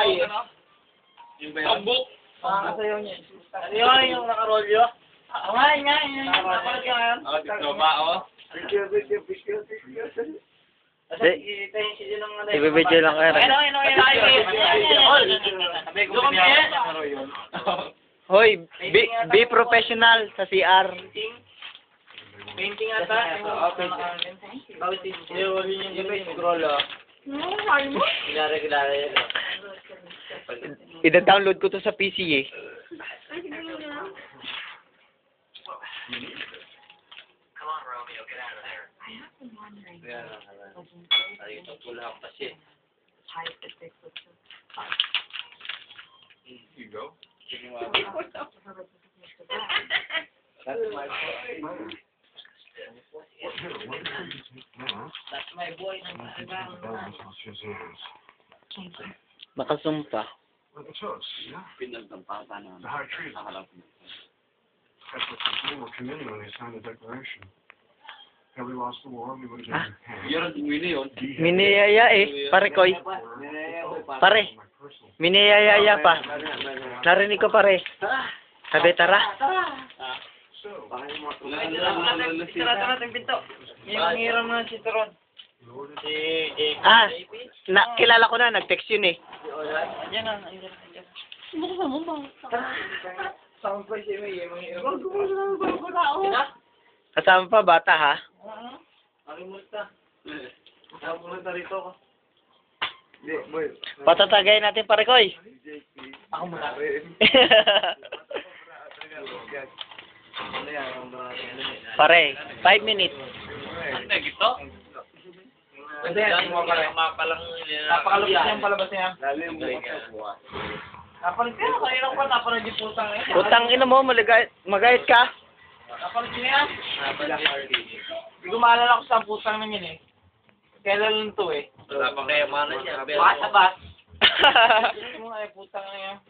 Yung ba yun? Sasayaw niya. Ano yun, yung nakarolyo? Oo nga, yun. Napalag ka ngayon. Ako, diploma, oh. Ibibidyo lang kayo. Sabi ko, piniyaro yun. Hoy, be professional sa CR. Painting ata. Bawit din. Yung ba yung scroll, oh. Kilala yan, oh. Ida-download ko to sa PC eh. Ay, ito pula pa siya. Here you go. That's my boy. Nakasumpa. Pinagtampatan na. The high treason. Nakalang. That's what they were committing when they signed the declaration. Had we lost the war, we would have been hanged. Yun ang wini yun. Miniyaya eh. Pare Koy. Pare. Miniyaya pa. Narinig ko pare. Sabi tara. Sarata natin pinto. Yung hiram na si Toron. Ah, kilala ko na. Nag-text yun eh. Ayan na. Sound price yun yung hiram. Kasama pa bata ha. Alimusta. Alimusta rito ko. Patatagay natin pare Koy. Ako muna. Pare, 5 minutes. Ano gito? Kasi napakalupit niyang palabas niya. Napalit ka, kanina ko napalit yung putang eh. Putang ina mo, magayat ka. Napalit niya yan. Hindi ko maalala kung saan putang na yun eh. Kailan lang to eh. Wala pa kaya mana niya. Baka sa bus. Hindi mo nga yung putang na yan.